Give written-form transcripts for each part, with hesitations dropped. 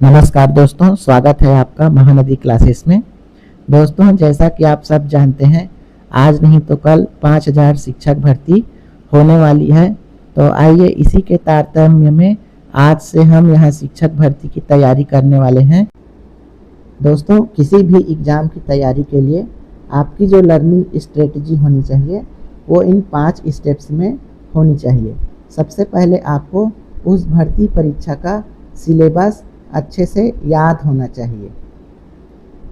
नमस्कार दोस्तों, स्वागत है आपका महानदी क्लासेस में। दोस्तों, जैसा कि आप सब जानते हैं, आज नहीं तो कल 5000 शिक्षक भर्ती होने वाली है। तो आइए इसी के तारतम्य में आज से हम यहाँ शिक्षक भर्ती की तैयारी करने वाले हैं। दोस्तों, किसी भी एग्ज़ाम की तैयारी के लिए आपकी जो लर्निंग स्ट्रेटजी होनी चाहिए वो इन 5 स्टेप्स में होनी चाहिए। सबसे पहले आपको उस भर्ती परीक्षा का सिलेबस अच्छे से याद होना चाहिए।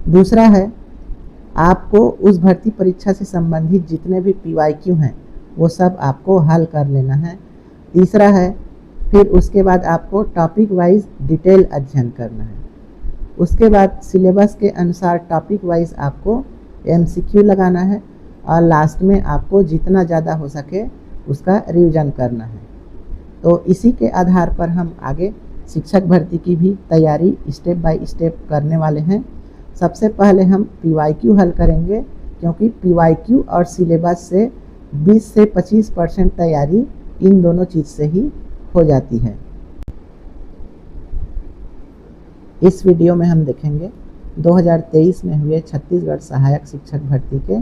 दूसरा है, आपको उस भर्ती परीक्षा से संबंधित जितने भी PYQ हैं वो सब आपको हल कर लेना है। तीसरा है, फिर उसके बाद आपको टॉपिक वाइज डिटेल अध्ययन करना है। उसके बाद सिलेबस के अनुसार टॉपिक वाइज आपको MCQ लगाना है और लास्ट में आपको जितना ज़्यादा हो सके उसका रिवीजन करना है। तो इसी के आधार पर हम आगे शिक्षक भर्ती की भी तैयारी स्टेप बाय स्टेप करने वाले हैं। सबसे पहले हम PYQ हल करेंगे, क्योंकि PYQ और सिलेबस से 20 से 25% तैयारी इन दोनों चीज़ से ही हो जाती है। इस वीडियो में हम देखेंगे 2023 में हुए छत्तीसगढ़ सहायक शिक्षक भर्ती के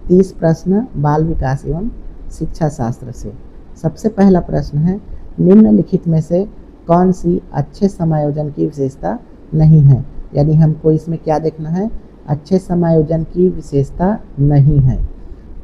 30 प्रश्न बाल विकास एवं शिक्षा शास्त्र से। सबसे पहला प्रश्न है, निम्नलिखित में से कौन सी अच्छे समायोजन की विशेषता नहीं है। यानी हमको इसमें क्या देखना है, अच्छे समायोजन की विशेषता नहीं है।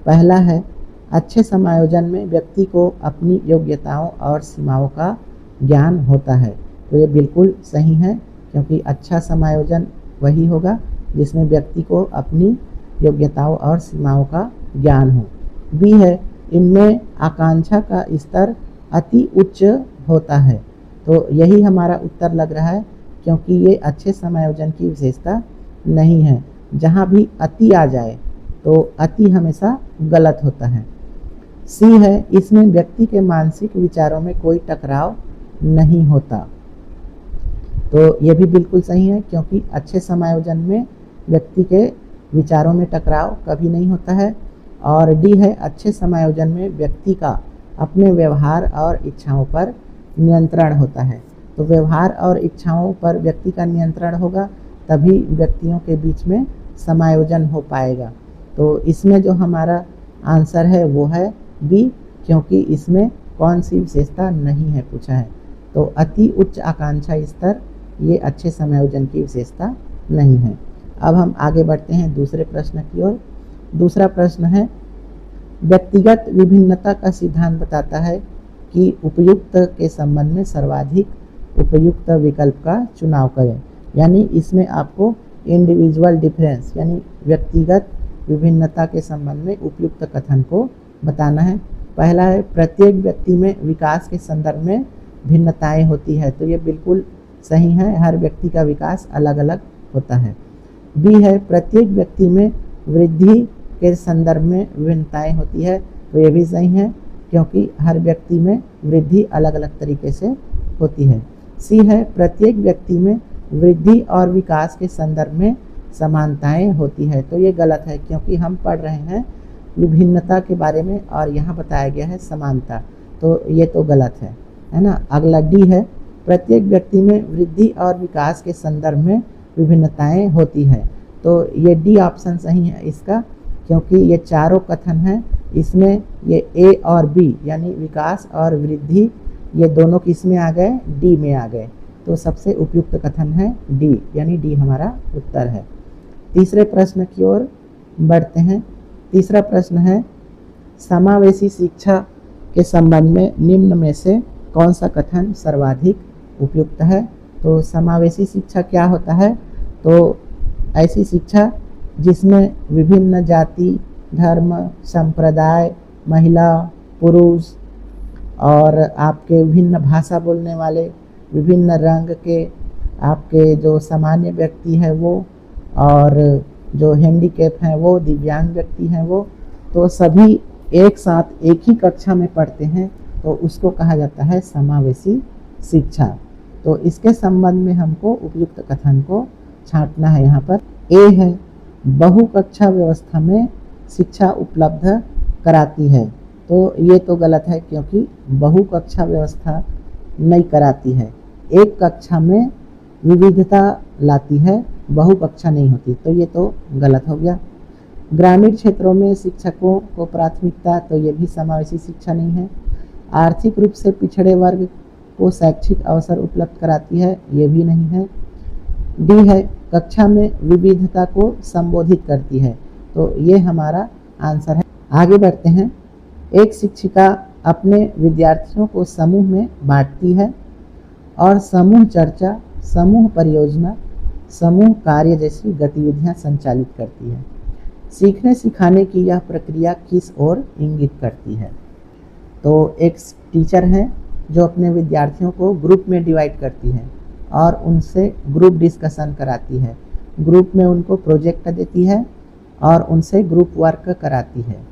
पहला है, अच्छे समायोजन में व्यक्ति को अपनी योग्यताओं और सीमाओं का ज्ञान होता है। तो ये बिल्कुल सही है, क्योंकि अच्छा समायोजन वही होगा जिसमें व्यक्ति को अपनी योग्यताओं और सीमाओं का ज्ञान हो। बी है, इनमें आकांक्षा का स्तर अति उच्च होता है। तो यही हमारा उत्तर लग रहा है, क्योंकि ये अच्छे समायोजन की विशेषता नहीं है। जहाँ भी अति आ जाए तो अति हमेशा गलत होता है। सी है, इसमें व्यक्ति के मानसिक विचारों में कोई टकराव नहीं होता। तो ये भी बिल्कुल सही है, क्योंकि अच्छे समायोजन में व्यक्ति के विचारों में टकराव कभी नहीं होता है। और डी है, अच्छे समायोजन में व्यक्ति का अपने व्यवहार और इच्छाओं पर नियंत्रण होता है। तो व्यवहार और इच्छाओं पर व्यक्ति का नियंत्रण होगा, तभी व्यक्तियों के बीच में समायोजन हो पाएगा। तो इसमें जो हमारा आंसर है वो है बी, क्योंकि इसमें कौन सी विशेषता नहीं है पूछा है। तो अति उच्च आकांक्षा स्तर ये अच्छे समायोजन की विशेषता नहीं है। अब हम आगे बढ़ते हैं दूसरे प्रश्न की ओर। दूसरा प्रश्न है, व्यक्तिगत विभिन्नता का सिद्धांत बताता है कि उपयुक्त के संबंध में सर्वाधिक उपयुक्त विकल्प का चुनाव करें। यानी इसमें आपको इंडिविजुअल डिफरेंस यानी व्यक्तिगत विभिन्नता के संबंध में उपयुक्त कथन को बताना है। पहला है, प्रत्येक व्यक्ति में विकास के संदर्भ में भिन्नताएं होती है। तो ये बिल्कुल सही है, हर व्यक्ति का विकास अलग अलग होता है। बी है, प्रत्येक व्यक्ति में वृद्धि के संदर्भ में विभिन्नताएं होती है। तो ये भी सही है, क्योंकि हर व्यक्ति में वृद्धि अलग अलग तरीके से होती है। सी है, प्रत्येक व्यक्ति में वृद्धि और विकास के संदर्भ में समानताएं होती है। तो ये गलत है, क्योंकि हम पढ़ रहे हैं विभिन्नता के बारे में और यहाँ बताया गया है समानता। तो ये तो गलत है ना। अगला डी है, प्रत्येक व्यक्ति में वृद्धि और विकास के संदर्भ में विभिन्नताएं होती है। तो ये डी ऑप्शन सही है इसका, क्योंकि ये चारों कथन हैं, इसमें ये ए और बी यानी विकास और वृद्धि ये दोनों किस में आ गए, डी में आ गए। तो सबसे उपयुक्त कथन है डी, यानी डी हमारा उत्तर है। तीसरे प्रश्न की ओर बढ़ते हैं। तीसरा प्रश्न है, समावेशी शिक्षा के संबंध में निम्न में से कौन सा कथन सर्वाधिक उपयुक्त है। तो समावेशी शिक्षा क्या होता है, तो ऐसी शिक्षा जिसमें विभिन्न जाति, धर्म, संप्रदाय, महिला, पुरुष और आपके विभिन्न भाषा बोलने वाले, विभिन्न रंग के आपके जो सामान्य व्यक्ति है वो, और जो हैंडीकैप हैं वो, दिव्यांग व्यक्ति हैं वो, तो सभी एक साथ एक ही कक्षा में पढ़ते हैं। तो उसको कहा जाता है समावेशी शिक्षा। तो इसके संबंध में हमको उपयुक्त कथन को छांटना है। यहाँ पर ए है, बहुकक्षा व्यवस्था में शिक्षा उपलब्ध कराती है। तो ये तो गलत है, क्योंकि बहुकक्षा व्यवस्था नहीं कराती है। एक कक्षा में विविधता लाती है, बहुकक्षा नहीं होती, तो ये तो गलत हो गया। ग्रामीण क्षेत्रों में शिक्षकों को प्राथमिकता, तो ये भी समावेशी शिक्षा नहीं है। आर्थिक रूप से पिछड़े वर्ग को शैक्षिक अवसर उपलब्ध कराती है, ये भी नहीं है। डी है कक्षा में विविधता को संबोधित करती है, तो ये हमारा आंसर है। आगे बढ़ते हैं। एक शिक्षिका अपने विद्यार्थियों को समूह में बांटती है और समूह चर्चा, समूह परियोजना, समूह कार्य जैसी गतिविधियां संचालित करती है। सीखने सिखाने की यह प्रक्रिया किस ओर इंगित करती है? तो एक टीचर है जो अपने विद्यार्थियों को ग्रुप में डिवाइड करती है और उनसे ग्रुप डिस्कशन कराती है, ग्रुप में उनको प्रोजेक्ट देती है और उनसे ग्रुप वर्क कराती है।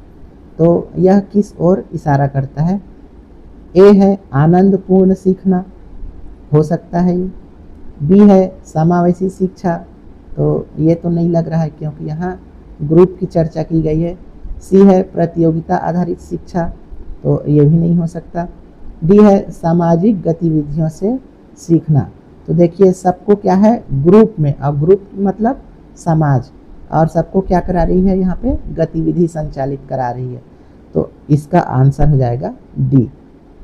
तो यह किस ओर इशारा करता है? ए है आनंदपूर्ण सीखना, हो सकता है ये। बी है समावेशी शिक्षा, तो ये तो नहीं लग रहा है क्योंकि यहाँ ग्रुप की चर्चा की गई है। सी है प्रतियोगिता आधारित शिक्षा, तो ये भी नहीं हो सकता। डी है सामाजिक गतिविधियों से सीखना। तो देखिए सबको क्या है, ग्रुप में, और ग्रुप मतलब समाज, और सबको क्या करा रही है, यहाँ पे गतिविधि संचालित करा रही है। तो इसका आंसर हो जाएगा डी,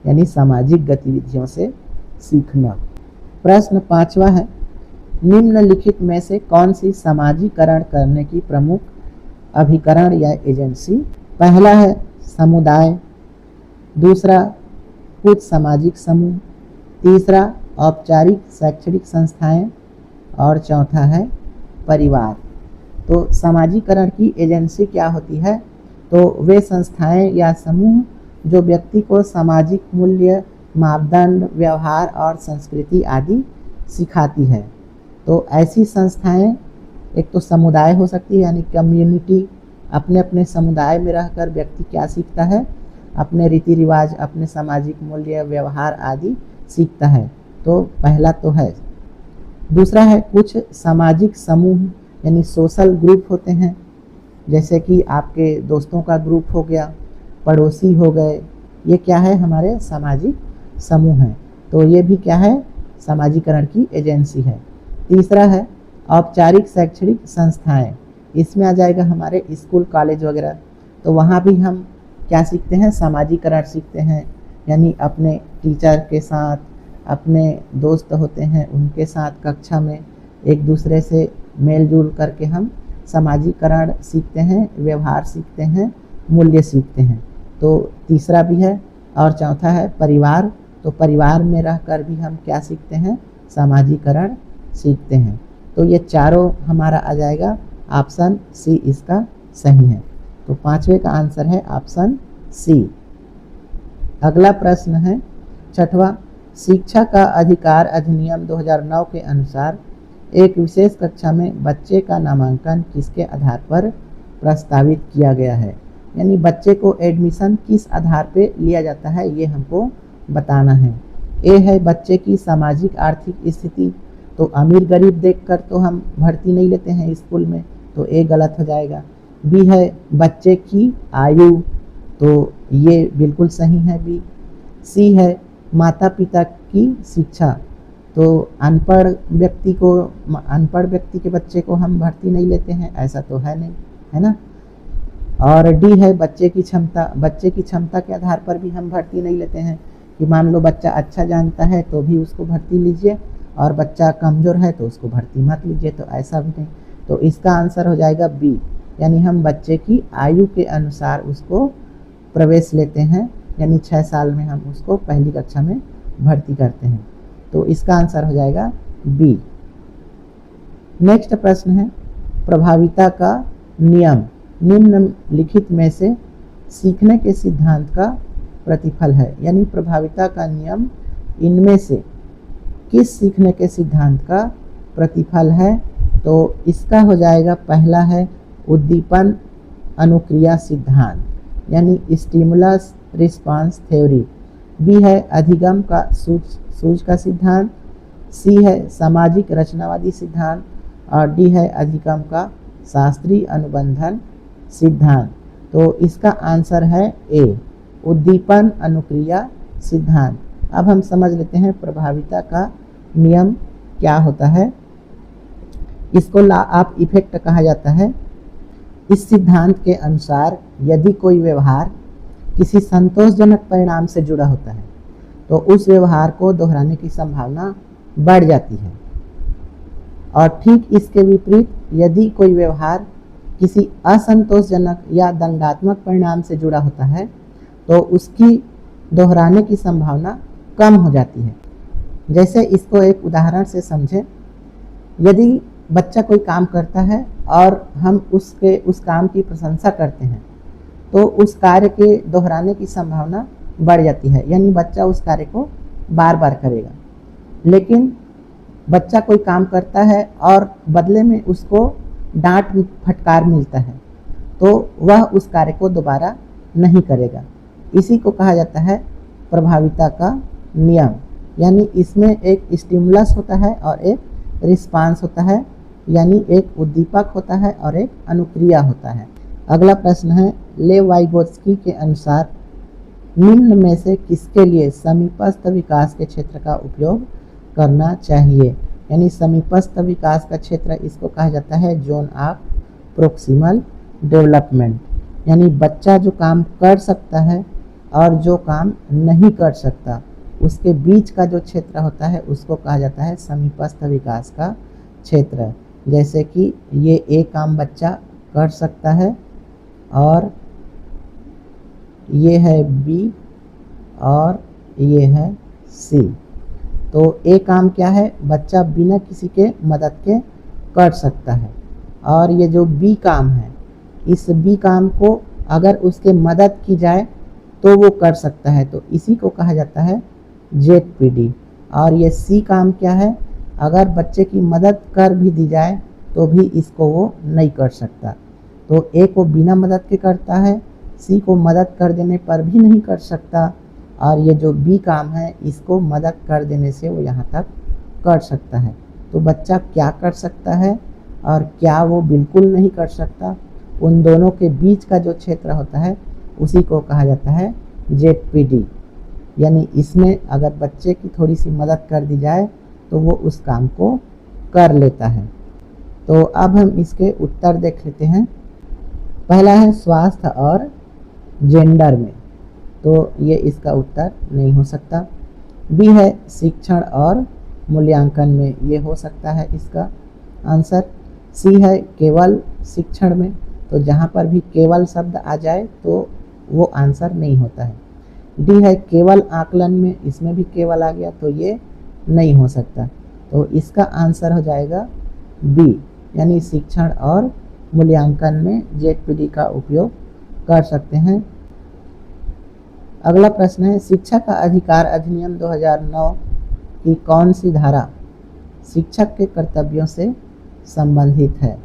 यानी सामाजिक गतिविधियों से सीखना। प्रश्न 5वां है, निम्नलिखित में से कौन सी समाजीकरण करने की प्रमुख अभिकरण या एजेंसी? पहला है समुदाय, दूसरा कुछ सामाजिक समूह, तीसरा औपचारिक शैक्षणिक संस्थाएं और चौथा है परिवार। तो समाजीकरण की एजेंसी क्या होती है? तो वे संस्थाएं या समूह जो व्यक्ति को सामाजिक मूल्य, मापदंड, व्यवहार और संस्कृति आदि सिखाती है। तो ऐसी संस्थाएं, एक तो समुदाय हो सकती है यानी कम्युनिटी, अपने अपने समुदाय में रहकर व्यक्ति क्या सीखता है, अपने रीति रिवाज, अपने सामाजिक मूल्य, व्यवहार आदि सीखता है। तो पहला तो है। दूसरा है कुछ सामाजिक समूह, यानी सोशल ग्रुप होते हैं, जैसे कि आपके दोस्तों का ग्रुप हो गया, पड़ोसी हो गए, ये क्या है, हमारे सामाजिक समूह हैं। तो ये भी क्या है, समाजीकरण की एजेंसी है। तीसरा है औपचारिक शैक्षणिक संस्थाएं, इसमें आ जाएगा हमारे स्कूल कॉलेज वगैरह। तो वहाँ भी हम क्या सीखते हैं, समाजीकरण सीखते हैं, यानी अपने टीचर के साथ, अपने दोस्त होते हैं उनके साथ कक्षा में एक दूसरे से मेल जोल करके हम समाजीकरण सीखते हैं, व्यवहार सीखते हैं, मूल्य सीखते हैं। तो तीसरा भी है। और चौथा है परिवार, तो परिवार में रहकर भी हम क्या सीखते हैं, समाजीकरण सीखते हैं। तो ये चारों हमारा आ जाएगा, ऑप्शन सी इसका सही है। तो 5वें का आंसर है ऑप्शन सी। अगला प्रश्न है 6वां, शिक्षा का अधिकार अधिनियम 2009 के अनुसार एक विशेष कक्षा में बच्चे का नामांकन किसके आधार पर प्रस्तावित किया गया है? यानी बच्चे को एडमिशन किस आधार पे लिया जाता है, ये हमको बताना है। ए है बच्चे की सामाजिक आर्थिक स्थिति, तो अमीर गरीब देखकर तो हम भर्ती नहीं लेते हैं स्कूल में, तो ए गलत हो जाएगा। बी है बच्चे की आयु, तो ये बिल्कुल सही है बी। सी है माता पिता की शिक्षा, तो अनपढ़ व्यक्ति के बच्चे को हम भर्ती नहीं लेते हैं, ऐसा तो है नहीं, है ना। और डी है बच्चे की क्षमता के आधार पर भी हम भर्ती नहीं लेते हैं, कि मान लो बच्चा अच्छा जानता है तो भी उसको भर्ती लीजिए और बच्चा कमज़ोर है तो उसको भर्ती मत लीजिए, तो ऐसा भी नहीं। तो इसका आंसर हो जाएगा बी, यानी हम बच्चे की आयु के अनुसार उसको प्रवेश लेते हैं, यानी 6 साल में हम उसको पहली कक्षा में भर्ती करते हैं। तो इसका आंसर हो जाएगा बी। नेक्स्ट प्रश्न है प्रभाविता का नियम निम्नलिखित में से सीखने के सिद्धांत का प्रतिफल है, यानी प्रभाविता का नियम इनमें से किस सीखने के सिद्धांत का प्रतिफल है? तो इसका हो जाएगा, पहला है उद्दीपन अनुक्रिया सिद्धांत, यानी स्टिमुलस रिस्पांस थ्योरी। बी है अधिगम का सूझ का सिद्धांत। सी है सामाजिक रचनावादी सिद्धांत और डी है अधिगम का शास्त्रीय अनुबंधन सिद्धांत। तो इसका आंसर है ए, उद्दीपन अनुक्रिया सिद्धांत। अब हम समझ लेते हैं प्रभाविता का नियम क्या होता है, इसको लॉ ऑफ इफेक्ट कहा जाता है। इस सिद्धांत के अनुसार यदि कोई व्यवहार किसी संतोषजनक परिणाम से जुड़ा होता है तो उस व्यवहार को दोहराने की संभावना बढ़ जाती है, और ठीक इसके विपरीत यदि कोई व्यवहार किसी असंतोषजनक या दंडात्मक परिणाम से जुड़ा होता है तो उसकी दोहराने की संभावना कम हो जाती है। जैसे इसको एक उदाहरण से समझें। यदि बच्चा कोई काम करता है और हम उस काम की प्रशंसा करते हैं तो उस कार्य के दोहराने की संभावना बढ़ जाती है, यानी बच्चा उस कार्य को बार बार करेगा। लेकिन बच्चा कोई काम करता है और बदले में उसको डांट फटकार मिलता है तो वह उस कार्य को दोबारा नहीं करेगा। इसी को कहा जाता है प्रभाविता का नियम, यानी इसमें एक स्टिमुलस होता है और एक रिस्पांस होता है, यानी एक उद्दीपक होता है और एक अनुक्रिया होता है। अगला प्रश्न है, लेव वाइगोत्स्की के अनुसार निम्न में से किसके लिए समीपस्थ विकास के क्षेत्र का उपयोग करना चाहिए। यानी समीपस्थ विकास का क्षेत्र, इसको कहा जाता है जोन ऑफ प्रोक्सिमल डेवलपमेंट, यानी बच्चा जो काम कर सकता है और जो काम नहीं कर सकता उसके बीच का जो क्षेत्र होता है उसको कहा जाता है समीपस्थ विकास का क्षेत्र। जैसे कि ये एक काम बच्चा कर सकता है और ये है बी और ये है सी। तो ए काम क्या है, बच्चा बिना किसी के मदद के कर सकता है, और ये जो बी काम है, इस बी काम को अगर उसके मदद की जाए तो वो कर सकता है, तो इसी को कहा जाता है जेड-पी-डी। और ये सी काम क्या है, अगर बच्चे की मदद कर भी दी जाए तो भी इसको वो नहीं कर सकता। तो ए को बिना मदद के करता है, सी को मदद कर देने पर भी नहीं कर सकता, और ये जो बी काम है इसको मदद कर देने से वो यहाँ तक कर सकता है। तो बच्चा क्या कर सकता है और क्या वो बिल्कुल नहीं कर सकता, उन दोनों के बीच का जो क्षेत्र होता है उसी को कहा जाता है जेड-पी-डी। यानी इसमें अगर बच्चे की थोड़ी सी मदद कर दी जाए तो वो उस काम को कर लेता है। तो अब हम इसके उत्तर देख लेते हैं। पहला है स्वास्थ्य और जेंडर में, तो ये इसका उत्तर नहीं हो सकता। बी है शिक्षण और मूल्यांकन में, ये हो सकता है इसका आंसर। सी है केवल शिक्षण में, तो जहाँ पर भी केवल शब्द आ जाए तो वो आंसर नहीं होता है। डी है केवल आकलन में, इसमें भी केवल आ गया तो ये नहीं हो सकता। तो इसका आंसर हो जाएगा बी, यानी शिक्षण और मूल्यांकन में जेड-पी-डी का उपयोग कर सकते हैं। अगला प्रश्न है, शिक्षा का अधिकार अधिनियम 2009 की कौन सी धारा शिक्षक के कर्तव्यों से संबंधित है।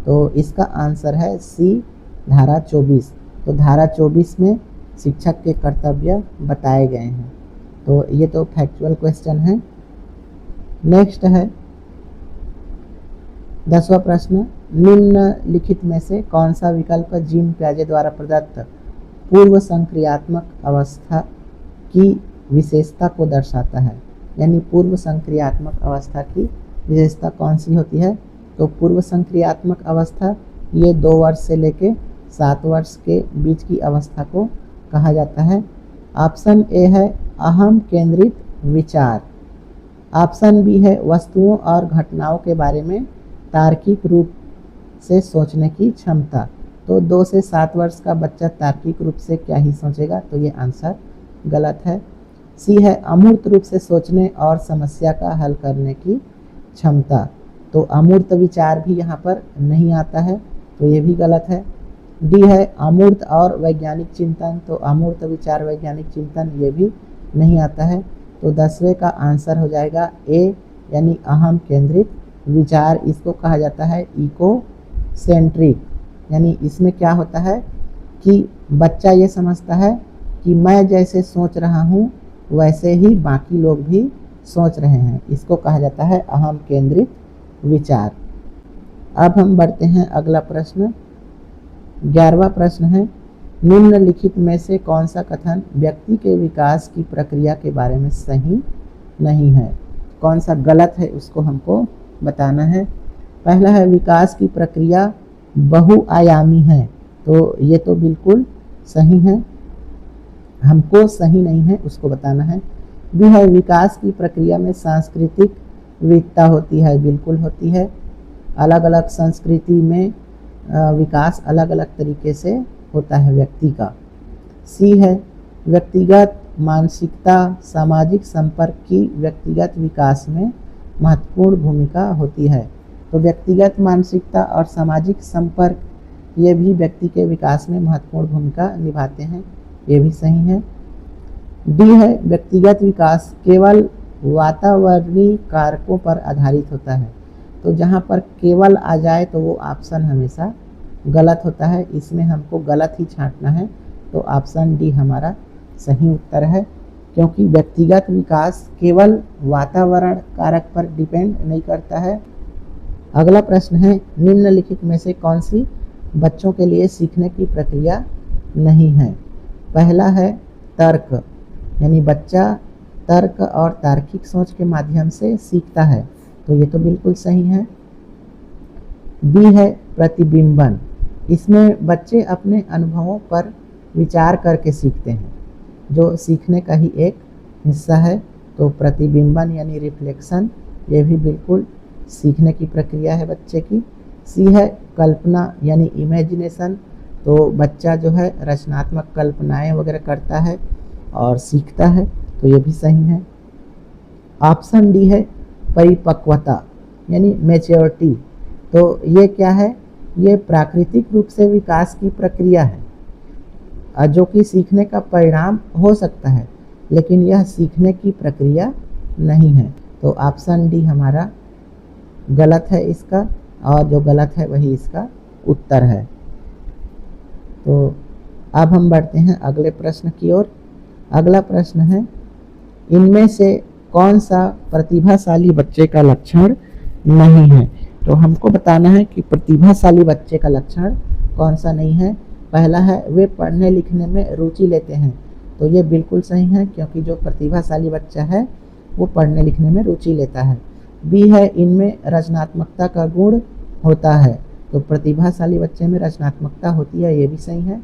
तो इसका आंसर है सी, धारा 24। तो धारा 24 में शिक्षक के कर्तव्य बताए गए हैं। तो ये तो फैक्चुअल क्वेश्चन है। नेक्स्ट है 10वां प्रश्न, निम्नलिखित में से कौन सा विकल्प जीन पियाजे द्वारा प्रदत्त पूर्व संक्रियात्मक अवस्था की विशेषता को दर्शाता है। यानी पूर्व संक्रियात्मक अवस्था की विशेषता कौन सी होती है। तो पूर्व संक्रियात्मक अवस्था ये 2 वर्ष से लेके 7 वर्ष के बीच की अवस्था को कहा जाता है। ऑप्शन ए है अहम केंद्रित विचार। ऑप्शन बी है वस्तुओं और घटनाओं के बारे में तार्किक रूप से सोचने की क्षमता। तो 2 से 7 वर्ष का बच्चा तार्किक रूप से क्या ही सोचेगा, तो ये आंसर गलत है। सी है अमूर्त रूप से सोचने और समस्या का हल करने की क्षमता। तो अमूर्त विचार भी यहाँ पर नहीं आता है, तो ये भी गलत है। डी है अमूर्त और वैज्ञानिक चिंतन। तो अमूर्त विचार वैज्ञानिक चिंतन ये भी नहीं आता है। तो 10वें का आंसर हो जाएगा ए, यानी अहम केंद्रित विचार। इसको कहा जाता है इको सेंट्रिक। यानी इसमें क्या होता है कि बच्चा ये समझता है कि मैं जैसे सोच रहा हूँ वैसे ही बाकी लोग भी सोच रहे हैं। इसको कहा जाता है अहम केंद्रित विचार। अब हम बढ़ते हैं अगला प्रश्न। 11वां प्रश्न है, निम्नलिखित में से कौन सा कथन व्यक्ति के विकास की प्रक्रिया के बारे में सही नहीं है। कौन सा गलत है उसको हमको बताना है। पहला है विकास की प्रक्रिया बहुआयामी है, तो ये तो बिल्कुल सही है, हमको सही नहीं है उसको बताना है। बी है विकास की प्रक्रिया में सांस्कृतिक विविधता होती है, बिल्कुल होती है। अलग अलग संस्कृति में विकास अलग अलग तरीके से होता है व्यक्ति का। सी है व्यक्तिगत मानसिकता सामाजिक संपर्क की व्यक्तिगत विकास में महत्वपूर्ण भूमिका होती है, तो व्यक्तिगत मानसिकता और सामाजिक संपर्क ये भी व्यक्ति के विकास में महत्वपूर्ण भूमिका निभाते हैं, ये भी सही है। डी है व्यक्तिगत विकास केवल वातावरणीय कारकों पर आधारित होता है, तो जहाँ पर केवल आ जाए तो वो ऑप्शन हमेशा गलत होता है, इसमें हमको गलत ही छांटना है, तो ऑप्शन डी हमारा सही उत्तर है, क्योंकि व्यक्तिगत विकास केवल वातावरण कारक पर डिपेंड नहीं करता है। अगला प्रश्न है निम्नलिखित में से कौन सी बच्चों के लिए सीखने की प्रक्रिया नहीं है। पहला है तर्क, यानी बच्चा तर्क और तार्किक सोच के माध्यम से सीखता है, तो ये तो बिल्कुल सही है। बी है प्रतिबिंबन, इसमें बच्चे अपने अनुभवों पर विचार करके सीखते हैं, जो सीखने का ही एक हिस्सा है, तो प्रतिबिंबन यानी रिफ्लेक्शन ये भी बिल्कुल सीखने की प्रक्रिया है बच्चे की। सी है कल्पना यानी इमेजिनेशन, तो बच्चा जो है रचनात्मक कल्पनाएं वगैरह करता है और सीखता है, तो ये भी सही है। ऑप्शन डी है परिपक्वता यानी मैच्योरिटी, तो ये क्या है, ये प्राकृतिक रूप से विकास की प्रक्रिया है जो कि सीखने का परिणाम हो सकता है, लेकिन यह सीखने की प्रक्रिया नहीं है, तो ऑप्शन डी हमारा गलत है इसका, और जो गलत है वही इसका उत्तर है। तो अब हम बढ़ते हैं अगले प्रश्न की ओर। अगला प्रश्न है इनमें से कौन सा प्रतिभाशाली बच्चे का लक्षण नहीं है, तो हमको बताना है कि प्रतिभाशाली बच्चे का लक्षण कौन सा नहीं है। पहला है वे पढ़ने लिखने में रुचि लेते हैं, तो ये बिल्कुल सही है, क्योंकि जो प्रतिभाशाली बच्चा है वो पढ़ने लिखने में रुचि लेता है। बी है इनमें रचनात्मकता का गुण होता है, तो प्रतिभाशाली बच्चे में रचनात्मकता होती है, ये भी सही है।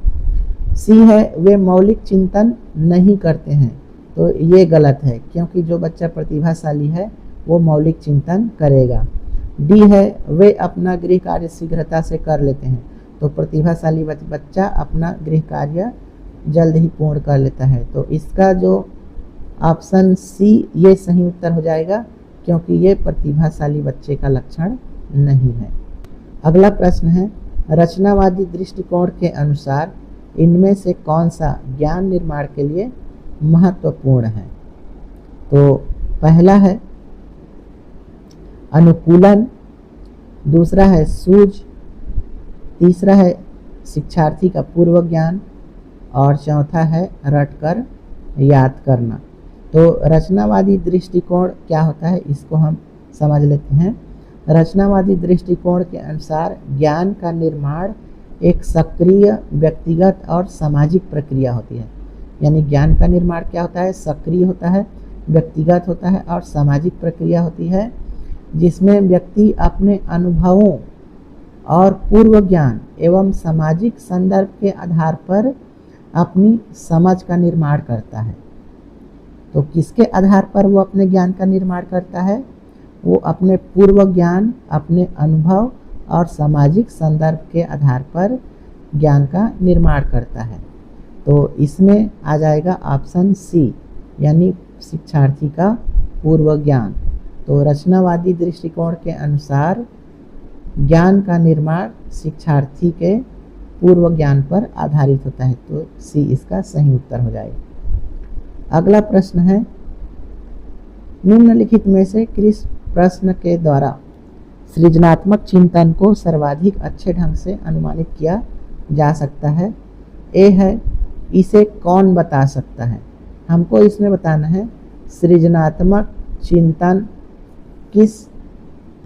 सी है वे मौलिक चिंतन नहीं करते हैं, तो ये गलत है, क्योंकि जो बच्चा प्रतिभाशाली है वो मौलिक चिंतन करेगा। डी है वे अपना गृह कार्य शीघ्रता से कर लेते हैं, तो प्रतिभाशाली बच्चा अपना गृह कार्य जल्द ही पूर्ण कर लेता है, तो इसका जो ऑप्शन सी ये सही उत्तर हो जाएगा, क्योंकि ये प्रतिभाशाली बच्चे का लक्षण नहीं है। अगला प्रश्न है रचनावादी दृष्टिकोण के अनुसार इनमें से कौन सा ज्ञान निर्माण के लिए महत्वपूर्ण है, तो पहला है अनुकूलन, दूसरा है सूझ, तीसरा है शिक्षार्थी का पूर्व ज्ञान, और चौथा है रटकर याद करना। तो रचनावादी दृष्टिकोण क्या होता है इसको हम समझ लेते हैं। रचनावादी दृष्टिकोण के अनुसार ज्ञान का निर्माण एक सक्रिय व्यक्तिगत और सामाजिक प्रक्रिया होती है, यानी ज्ञान का निर्माण क्या होता है, सक्रिय होता है, व्यक्तिगत होता है और सामाजिक प्रक्रिया होती है, जिसमें व्यक्ति अपने अनुभवों और पूर्व ज्ञान एवं सामाजिक संदर्भ के आधार पर अपनी समझ का निर्माण करता है। तो किसके आधार पर वो अपने ज्ञान का निर्माण करता है, वो अपने पूर्व ज्ञान, अपने अनुभव और सामाजिक संदर्भ के आधार पर ज्ञान का निर्माण करता है। तो इसमें आ जाएगा ऑप्शन सी, यानी शिक्षार्थी का पूर्व ज्ञान। तो रचनावादी दृष्टिकोण के अनुसार ज्ञान का निर्माण शिक्षार्थी के पूर्व ज्ञान पर आधारित होता है, तो सी इसका सही उत्तर हो जाएगा। अगला प्रश्न है निम्नलिखित में से किस प्रश्न के द्वारा सृजनात्मक चिंतन को सर्वाधिक अच्छे ढंग से अनुमानित किया जा सकता है। ए है इसे कौन बता सकता है, हमको इसमें बताना है सृजनात्मक चिंतन किस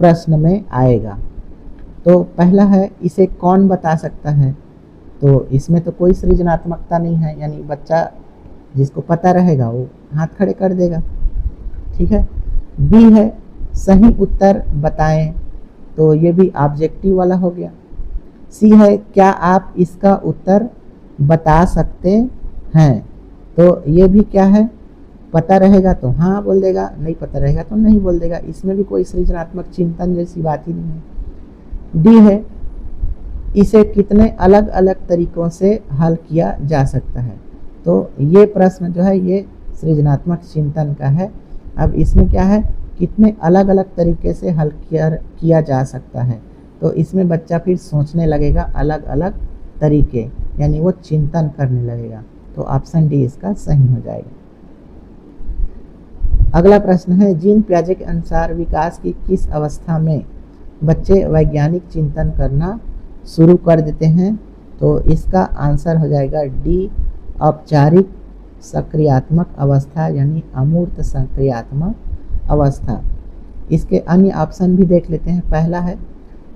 प्रश्न में आएगा। तो पहला है इसे कौन बता सकता है, तो इसमें तो कोई सृजनात्मकता नहीं है, यानी बच्चा जिसको पता रहेगा वो हाथ खड़े कर देगा, ठीक है। बी है सही उत्तर बताएं, तो ये भी ऑब्जेक्टिव वाला हो गया। सी है क्या आप इसका उत्तर बता सकते हैं, तो ये भी क्या है, पता रहेगा तो हाँ बोल देगा, नहीं पता रहेगा तो नहीं बोल देगा। इसमें भी कोई सृजनात्मक चिंतन जैसी बात ही नहीं है। डी है इसे कितने अलग अलग तरीकों से हल किया जा सकता है, तो ये प्रश्न जो है ये सृजनात्मक चिंतन का है। अब इसमें क्या है, कितने अलग अलग तरीके से हल किया जा सकता है, तो इसमें बच्चा फिर सोचने लगेगा अलग अलग तरीके, यानी वो चिंतन करने लगेगा। तो ऑप्शन डी इसका सही हो जाएगा। अगला प्रश्न है जीन पियाजे के अनुसार विकास की किस अवस्था में बच्चे वैज्ञानिक चिंतन करना शुरू कर देते हैं, तो इसका आंसर हो जाएगा डी औपचारिक सक्रियात्मक अवस्था, यानी अमूर्त सक्रियात्मक अवस्था। इसके अन्य ऑप्शन भी देख लेते हैं। पहला है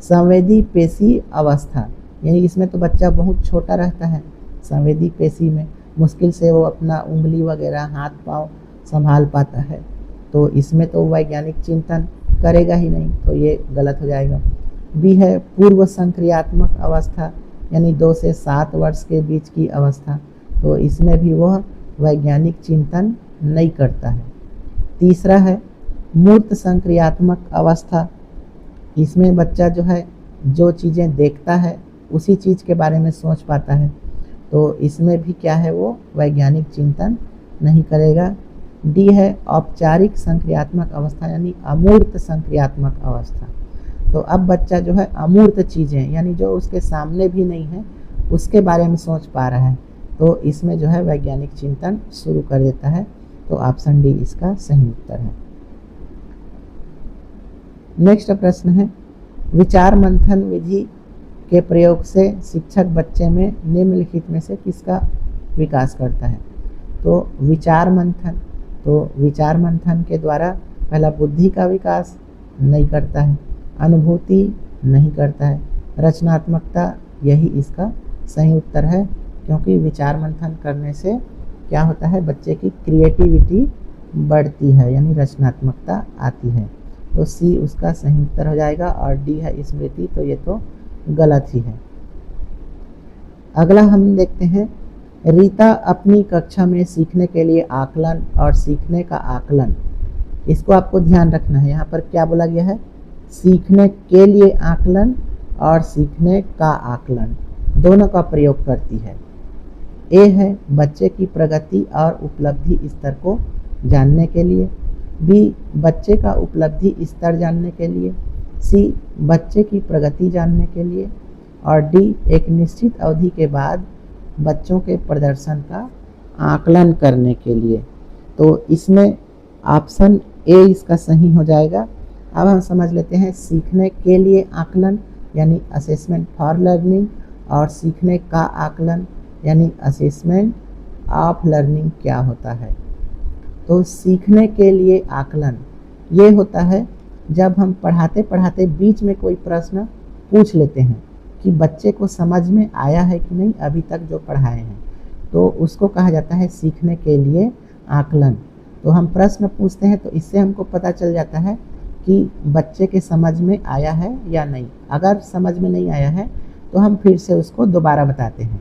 संवेदी पेशी अवस्था, यानी इसमें तो बच्चा बहुत छोटा रहता है, संवेदी पेशी में मुश्किल से वो अपना उंगली वगैरह हाथ पांव संभाल पाता है, तो इसमें तो वैज्ञानिक चिंतन करेगा ही नहीं, तो ये गलत हो जाएगा। बी है पूर्व संक्रियात्मक अवस्था, यानी 2 से 7 वर्ष के बीच की अवस्था, तो इसमें भी वह वैज्ञानिक चिंतन नहीं करता है। तीसरा है मूर्त संक्रियात्मक अवस्था, इसमें बच्चा जो है जो चीज़ें देखता है उसी चीज़ के बारे में सोच पाता है, तो इसमें भी क्या है वो वैज्ञानिक चिंतन नहीं करेगा। डी है औपचारिक संक्रियात्मक अवस्था, यानी अमूर्त संक्रियात्मक अवस्था, तो अब बच्चा जो है अमूर्त चीज़ें, यानी जो उसके सामने भी नहीं है उसके बारे में सोच पा रहा है, तो इसमें जो है वैज्ञानिक चिंतन शुरू कर देता है, तो ऑप्शन डी इसका सही उत्तर है। नेक्स्ट प्रश्न है विचार मंथन विधि के प्रयोग से शिक्षक बच्चे में निम्नलिखित में से किसका विकास करता है, तो विचार मंथन के द्वारा पहला बुद्धि का विकास नहीं करता है, अनुभूति नहीं करता है, रचनात्मकता यही इसका सही उत्तर है, क्योंकि विचार मंथन करने से क्या होता है बच्चे की क्रिएटिविटी बढ़ती है, यानी रचनात्मकता आती है, तो सी उसका सही उत्तर हो जाएगा। और डी है स्मृति, तो ये तो गलत ही है। अगला हम देखते हैं रीता अपनी कक्षा में सीखने के लिए आकलन और सीखने का आकलन, इसको आपको ध्यान रखना है। यहाँ पर क्या बोला गया है, सीखने के लिए आकलन और सीखने का आकलन दोनों का प्रयोग करती है। ए है बच्चे की प्रगति और उपलब्धि स्तर को जानने के लिए, बी बच्चे का उपलब्धि स्तर जानने के लिए, सी बच्चे की प्रगति जानने के लिए, और डी एक निश्चित अवधि के बाद बच्चों के प्रदर्शन का आकलन करने के लिए। तो इसमें ऑप्शन ए इसका सही हो जाएगा। अब हम समझ लेते हैं सीखने के लिए आकलन यानी असेसमेंट फॉर लर्निंग, और सीखने का आकलन यानी असेसमेंट ऑफ लर्निंग क्या होता है। तो सीखने के लिए आकलन ये होता है जब हम पढ़ाते पढ़ाते बीच में कोई प्रश्न पूछ लेते हैं कि बच्चे को समझ में आया है कि नहीं अभी तक जो पढ़ाए हैं, तो उसको कहा जाता है सीखने के लिए आकलन। तो हम प्रश्न पूछते हैं तो इससे हमको पता चल जाता है कि बच्चे के समझ में आया है या नहीं। अगर समझ में नहीं आया है तो हम फिर से उसको दोबारा बताते हैं।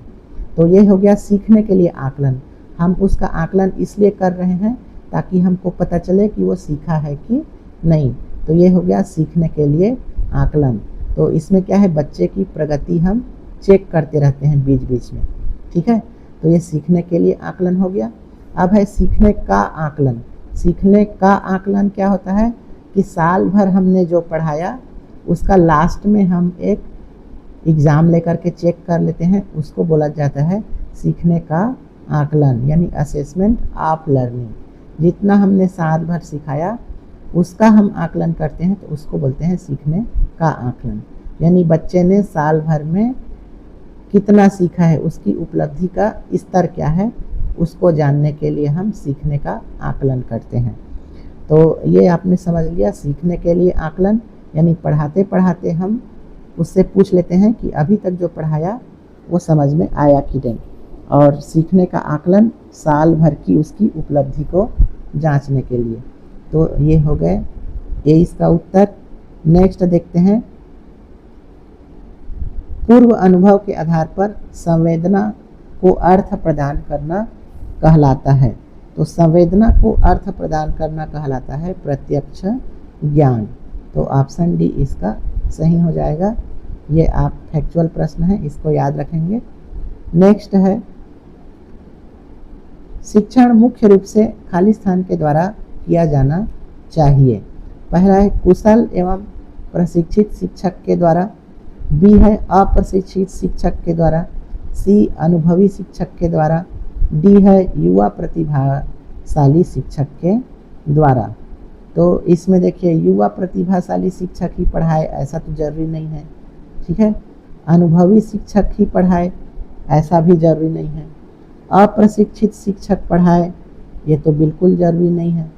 तो ये हो गया सीखने के लिए आकलन। हम उसका आकलन इसलिए कर रहे हैं ताकि हमको पता चले कि वो सीखा है कि नहीं। तो ये हो गया सीखने के लिए आकलन। तो इसमें क्या है बच्चे की प्रगति हम चेक करते रहते हैं बीच बीच में, ठीक है। तो ये सीखने के लिए आकलन हो गया। अब है सीखने का आकलन। सीखने का आकलन क्या होता है कि साल भर हमने जो पढ़ाया उसका लास्ट में हम एक एग्ज़ाम लेकर के चेक कर लेते हैं, उसको बोला जाता है सीखने का आकलन यानी असेसमेंट ऑफ लर्निंग। जितना हमने साल भर सिखाया उसका हम आकलन करते हैं तो उसको बोलते हैं सीखने का आकलन। यानी बच्चे ने साल भर में कितना सीखा है, उसकी उपलब्धि का स्तर क्या है, उसको जानने के लिए हम सीखने का आकलन करते हैं। तो ये आपने समझ लिया सीखने के लिए आकलन यानी पढ़ाते पढ़ाते हम उससे पूछ लेते हैं कि अभी तक जो पढ़ाया वो समझ में आया कि नहीं। और सीखने का आकलन साल भर की उसकी उपलब्धि को जांचने के लिए। तो ये हो गए ए इसका उत्तर। नेक्स्ट देखते हैं, पूर्व अनुभव के आधार पर संवेदना को अर्थ प्रदान करना कहलाता है। तो संवेदना को अर्थ प्रदान करना कहलाता है प्रत्यक्ष ज्ञान। तो ऑप्शन डी इसका सही हो जाएगा। ये आप फैक्चुअल प्रश्न है, इसको याद रखेंगे। नेक्स्ट है, शिक्षण मुख्य रूप से खाली स्थान के द्वारा किया जाना चाहिए। पहला है कुशल एवं प्रशिक्षित शिक्षक के द्वारा, बी है अप्रशिक्षित शिक्षक के द्वारा, सी अनुभवी शिक्षक के द्वारा, डी है युवा प्रतिभाशाली शिक्षक के द्वारा। तो इसमें देखिए युवा प्रतिभाशाली शिक्षक ही पढ़ाए ऐसा तो जरूरी नहीं है, ठीक है। अनुभवी शिक्षक ही पढ़ाए ऐसा भी जरूरी नहीं है। अप्रशिक्षित शिक्षक पढ़ाए ये तो बिल्कुल जरूरी नहीं है,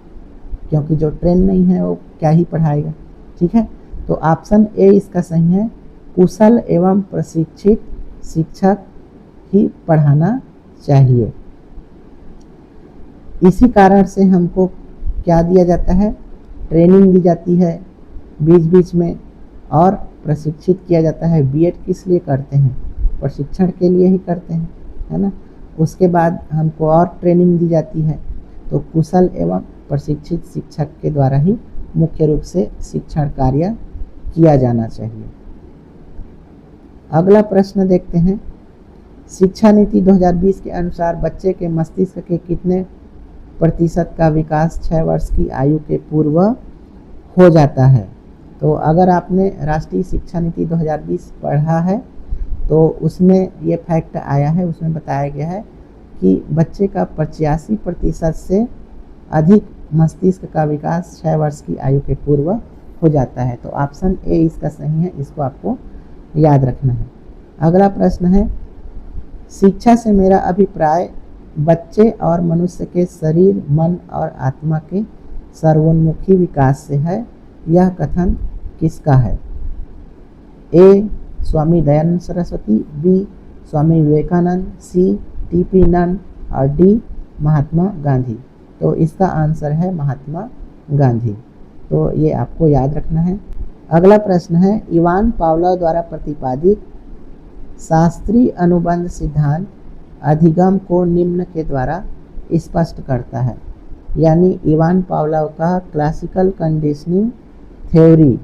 क्योंकि जो ट्रेन नहीं है वो क्या ही पढ़ाएगा, ठीक है। तो ऑप्शन ए इसका सही है, कुशल एवं प्रशिक्षित शिक्षक ही पढ़ाना चाहिए। इसी कारण से हमको क्या दिया जाता है, ट्रेनिंग दी जाती है बीच बीच में और प्रशिक्षित किया जाता है। बीएड किस लिए करते हैं, प्रशिक्षण के लिए ही करते हैं, है ना। उसके बाद हमको और ट्रेनिंग दी जाती है। तो कुशल एवं प्रशिक्षित शिक्षक के द्वारा ही मुख्य रूप से शिक्षण कार्य किया जाना चाहिए। अगला प्रश्न देखते हैं, शिक्षा नीति 2020 के अनुसार बच्चे के मस्तिष्क के कितने प्रतिशत का विकास 6 वर्ष की आयु के पूर्व हो जाता है। तो अगर आपने राष्ट्रीय शिक्षा नीति 2020 पढ़ा है तो उसमें ये फैक्ट आया है, उसमें बताया गया है कि बच्चे का 85% से अधिक मस्तिष्क का विकास 6 वर्ष की आयु के पूर्व हो जाता है। तो ऑप्शन ए इसका सही है, इसको आपको याद रखना है। अगला प्रश्न है, शिक्षा से मेरा अभिप्राय बच्चे और मनुष्य के शरीर, मन और आत्मा के सर्वोन्मुखी विकास से है। यह कथन किसका है? ए स्वामी दयानंद सरस्वती, बी स्वामी विवेकानंद, सी टीपी नंद और डी महात्मा गांधी। तो इसका आंसर है महात्मा गांधी। तो ये आपको याद रखना है। अगला प्रश्न है, इवान पावलोव द्वारा प्रतिपादित शास्त्रीय अनुबंध सिद्धांत अधिगम को निम्न के द्वारा स्पष्ट करता है। यानी इवान पावलोव का क्लासिकल कंडीशनिंग थ्योरी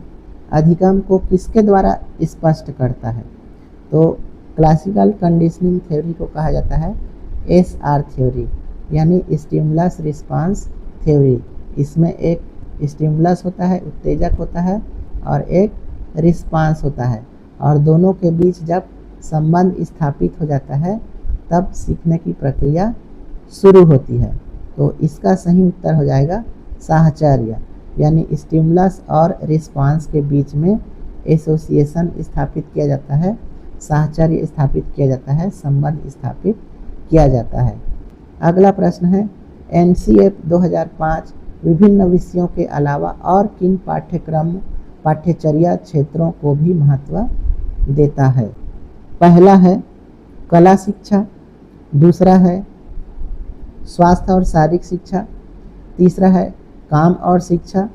अधिगम को किसके द्वारा स्पष्ट करता है? तो क्लासिकल कंडीशनिंग थ्योरी को कहा जाता है एसआर थ्योरी, यानी स्टिमुलस रिस्पांस थ्योरी। इसमें एक स्टिमुलस होता है, उत्तेजक होता है, और एक रिस्पांस होता है, और दोनों के बीच जब संबंध स्थापित हो जाता है तब सीखने की प्रक्रिया शुरू होती है। तो इसका सही उत्तर हो जाएगा साहचर्य, यानी स्टिमुलस और रिस्पांस के बीच में एसोसिएशन स्थापित किया जाता है, साहचर्य स्थापित किया जाता है, संबंध स्थापित किया जाता है। अगला प्रश्न है, एनसीएफ 2005 विभिन्न विषयों के अलावा और किन पाठ्यचर्या क्षेत्रों को भी महत्व देता है? पहला है कला शिक्षा, दूसरा है स्वास्थ्य और शारीरिक शिक्षा, तीसरा है काम और शिक्षा,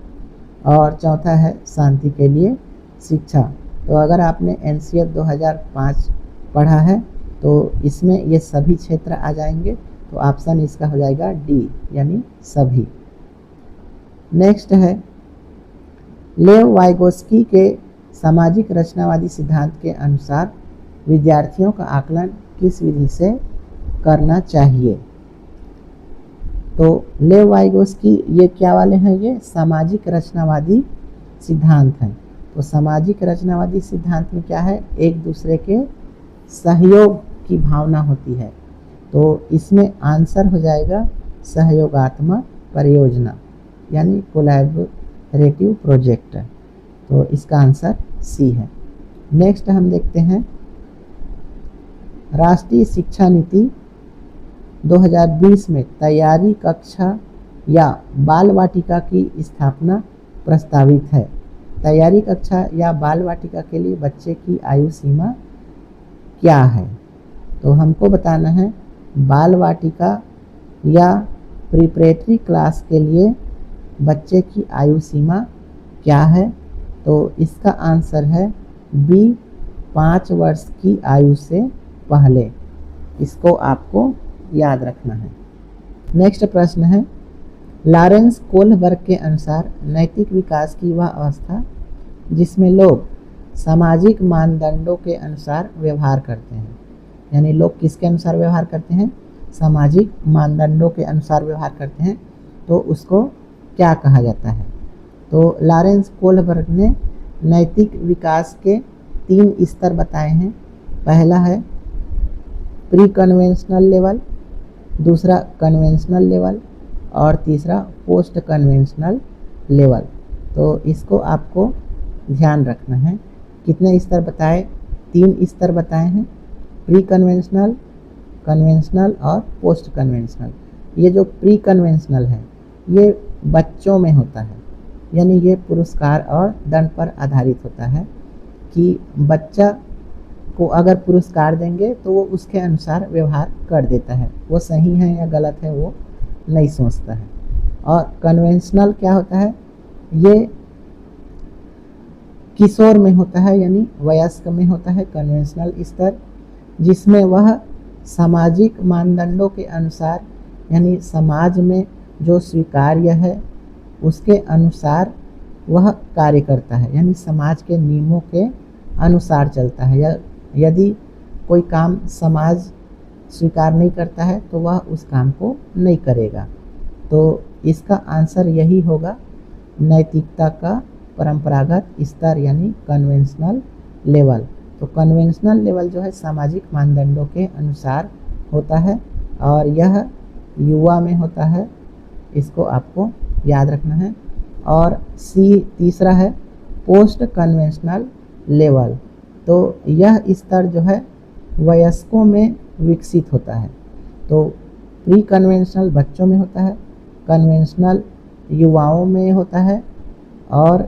और चौथा है शांति के लिए शिक्षा। तो अगर आपने एनसीएफ 2005 पढ़ा है तो इसमें ये सभी क्षेत्र आ जाएंगे। तो ऑप्शन इसका हो जाएगा डी, यानी सभी। नेक्स्ट है, लेव वाइगोस्की के सामाजिक रचनावादी सिद्धांत के अनुसार विद्यार्थियों का आकलन किस विधि से करना चाहिए? तो लेव वाइगोस्की ये क्या वाले हैं? ये सामाजिक रचनावादी सिद्धांत हैं। तो सामाजिक रचनावादी सिद्धांत में क्या है? एक दूसरे के सहयोग की भावना होती है। तो इसमें आंसर हो जाएगा सहयोगात्मक परियोजना, यानी कोलैबोरेटिव प्रोजेक्ट। तो इसका आंसर सी है। नेक्स्ट हम देखते हैं, राष्ट्रीय शिक्षा नीति 2020 में तैयारी कक्षा या बाल वाटिका की स्थापना प्रस्तावित है। तैयारी कक्षा या बाल वाटिका के लिए बच्चे की आयु सीमा क्या है? तो हमको बताना है बाल वाटिका या प्रिपरेटरी क्लास के लिए बच्चे की आयु सीमा क्या है? तो इसका आंसर है बी, 5 वर्ष की आयु से पहले। इसको आपको याद रखना है। नेक्स्ट प्रश्न है, लॉरेंस कोहलबर्ग के अनुसार नैतिक विकास की वह अवस्था जिसमें लोग सामाजिक मानदंडों के अनुसार व्यवहार करते हैं, यानी लोग किसके अनुसार व्यवहार करते हैं? सामाजिक मानदंडों के अनुसार व्यवहार करते हैं, तो उसको क्या कहा जाता है? तो लॉरेंस कोहलबर्ग ने नैतिक विकास के 3 स्तर बताए हैं। पहला है प्री कन्वेंशनल लेवल, दूसरा कन्वेंशनल लेवल और तीसरा पोस्ट कन्वेंशनल लेवल। तो इसको आपको ध्यान रखना है। कितने स्तर बताए? 3 स्तर बताए हैं, प्री कन्वेंशनल, कन्वेंशनल और पोस्ट कन्वेंशनल। ये जो प्री कन्वेंशनल है ये बच्चों में होता है, यानी ये पुरस्कार और दंड पर आधारित होता है कि बच्चा को अगर पुरस्कार देंगे तो वो उसके अनुसार व्यवहार कर देता है, वो सही है या गलत है वो नहीं सोचता है। और कन्वेंशनल क्या होता है? ये किशोर में होता है, यानी वयस्क में होता है कन्वेंशनल स्तर, जिसमें वह सामाजिक मानदंडों के अनुसार, यानी समाज में जो स्वीकार्य है उसके अनुसार वह कार्य करता है, यानी समाज के नियमों के अनुसार चलता है। यदि कोई काम समाज स्वीकार नहीं करता है तो वह उस काम को नहीं करेगा। तो इसका आंसर यही होगा, नैतिकता का परंपरागत स्तर यानी कन्वेंशनल लेवल। तो कन्वेंशनल लेवल जो है सामाजिक मानदंडों के अनुसार होता है और यह युवा में होता है, इसको आपको याद रखना है। और सी तीसरा है पोस्ट कन्वेंशनल लेवल। तो यह स्तर जो है वयस्कों में विकसित होता है। तो प्री कन्वेंशनल बच्चों में होता है, कन्वेंशनल युवाओं में होता है और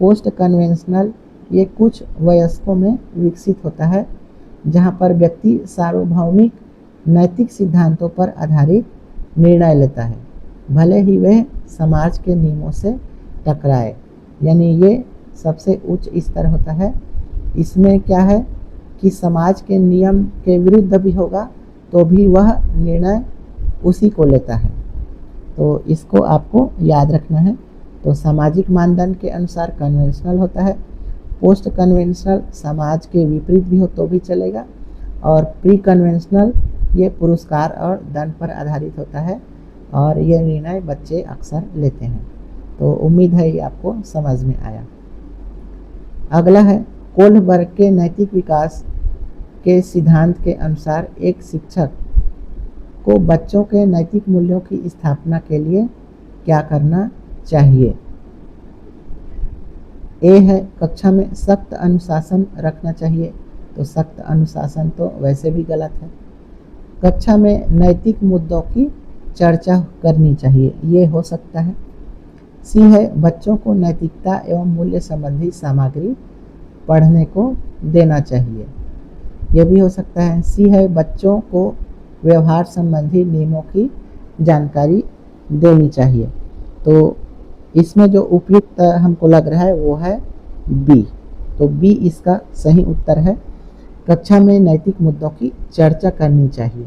पोस्ट कन्वेंशनल ये कुछ वयस्कों में विकसित होता है, जहाँ पर व्यक्ति सार्वभौमिक नैतिक सिद्धांतों पर आधारित निर्णय लेता है, भले ही वह समाज के नियमों से टकराए। यानी ये सबसे उच्च स्तर होता है। इसमें क्या है कि समाज के नियम के विरुद्ध भी होगा तो भी वह निर्णय उसी को लेता है। तो इसको आपको याद रखना है। तो सामाजिक मानदंड के अनुसार कन्वेंशनल होता है, पोस्ट कन्वेंशनल समाज के विपरीत भी हो तो भी चलेगा, और प्री कन्वेंशनल ये पुरस्कार और दंड पर आधारित होता है और ये निर्णय बच्चे अक्सर लेते हैं। तो उम्मीद है ये आपको समझ में आया। अगला है कोहलबर्ग के नैतिक विकास के सिद्धांत के अनुसार एक शिक्षक को बच्चों के नैतिक मूल्यों की स्थापना के लिए क्या करना चाहिए? ए है कक्षा में सख्त अनुशासन रखना चाहिए। तो सख्त अनुशासन तो वैसे भी गलत है। कक्षा में नैतिक मुद्दों की चर्चा करनी चाहिए, ये हो सकता है। सी है बच्चों को नैतिकता एवं मूल्य संबंधी सामग्री पढ़ने को देना चाहिए, यह भी हो सकता है। सी है बच्चों को व्यवहार संबंधी नियमों की जानकारी देनी चाहिए। तो इसमें जो उपयुक्त हमको लग रहा है वो है बी। तो बी इसका सही उत्तर है। कक्षा में नैतिक मुद्दों की चर्चा करनी चाहिए।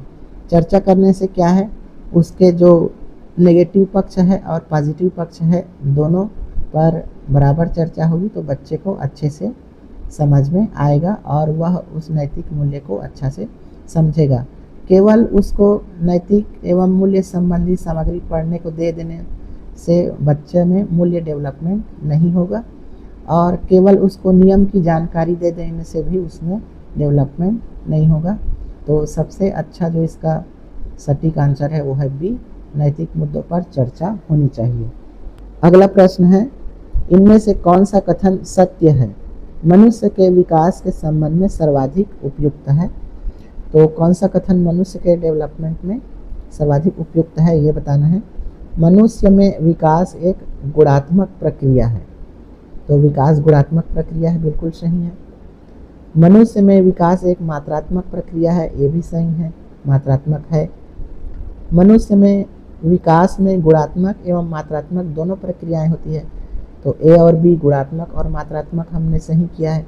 चर्चा करने से क्या है, उसके जो नेगेटिव पक्ष है और पॉजिटिव पक्ष है दोनों पर बराबर चर्चा होगी तो बच्चे को अच्छे से समझ में आएगा और वह उस नैतिक मूल्य को अच्छा से समझेगा। केवल उसको नैतिक एवं मूल्य संबंधी सामग्री पढ़ने को दे देने से बच्चे में मूल्य डेवलपमेंट नहीं होगा और केवल उसको नियम की जानकारी दे देने से भी उसमें डेवलपमेंट नहीं होगा। तो सबसे अच्छा जो इसका सटीक आंसर है वो है बी, नैतिक मुद्दों पर चर्चा होनी चाहिए। अगला प्रश्न है, इनमें से कौन सा कथन सत्य है, मनुष्य के विकास के संबंध में सर्वाधिक उपयुक्त है? तो कौन सा कथन मनुष्य के डेवलपमेंट में सर्वाधिक उपयुक्त है ये बताना है। मनुष्य में विकास एक गुणात्मक प्रक्रिया है। तो विकास गुणात्मक प्रक्रिया है, बिल्कुल सही है। मनुष्य में विकास एक मात्रात्मक प्रक्रिया है, ये भी सही है, मात्रात्मक है। मनुष्य में विकास में गुणात्मक एवं मात्रात्मक दोनों प्रक्रियाएं होती है। तो ए और बी गुणात्मक और मात्रात्मक हमने सही किया है,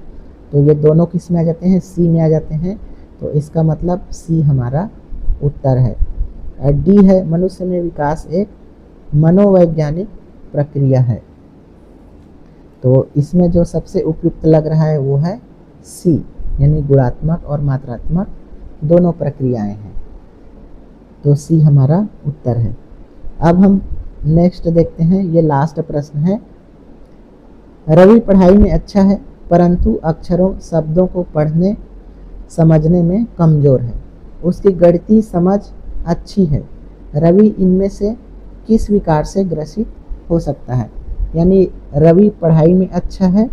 तो ये दोनों किस में आ जाते हैं, सी में आ जाते हैं। तो इसका मतलब सी हमारा उत्तर है। और डी है, मनुष्य में विकास एक मनोवैज्ञानिक प्रक्रिया है। तो इसमें जो सबसे उपयुक्त लग रहा है वो है सी, यानी गुणात्मक और मात्रात्मक दोनों प्रक्रियाएं हैं। तो सी हमारा उत्तर है। अब हम नेक्स्ट देखते हैं, ये लास्ट प्रश्न है। रवि पढ़ाई में अच्छा है परंतु अक्षरों शब्दों को पढ़ने समझने में कमज़ोर है। उसकी गणितीय समझ अच्छी है। रवि इनमें से किस विकार से ग्रसित हो सकता है? यानी रवि पढ़ाई में अच्छा है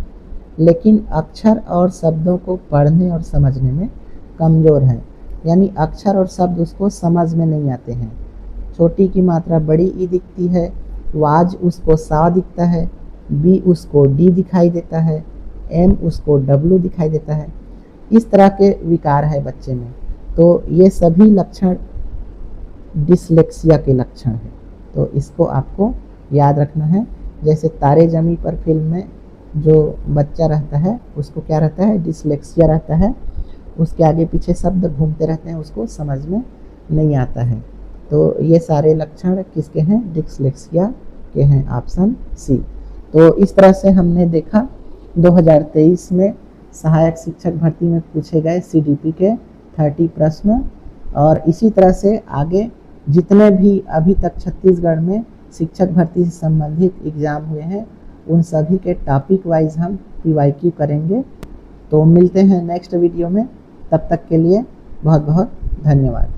लेकिन अक्षर और शब्दों को पढ़ने और समझने में कमज़ोर है, यानी अक्षर और शब्द उसको समझ में नहीं आते हैं। छोटी की मात्रा बड़ी ई दिखती है, वाज उसको सा दिखता है, बी उसको डी दिखाई देता है, एम उसको डब्लू दिखाई देता है। इस तरह के विकार है बच्चे में। तो ये सभी लक्षण डिसलेक्सिया के लक्षण हैं। तो इसको आपको याद रखना है। जैसे तारे जमी पर फिल्म में जो बच्चा रहता है उसको क्या रहता है, डिसलेक्सिया रहता है। उसके आगे पीछे शब्द घूमते रहते हैं, उसको समझ में नहीं आता है। तो ये सारे लक्षण किसके हैं, डिसलेक्सिया के हैं, ऑप्शन सी। तो इस तरह से हमने देखा 2023 में सहायक शिक्षक भर्ती में पूछे गए सीडीपी के 30 प्रश्न। और इसी तरह से आगे जितने भी अभी तक छत्तीसगढ़ में शिक्षक भर्ती से संबंधित एग्ज़ाम हुए हैं उन सभी के टॉपिक वाइज हम पीवाईक्यू करेंगे। तो मिलते हैं नेक्स्ट वीडियो में, तब तक के लिए बहुत बहुत धन्यवाद।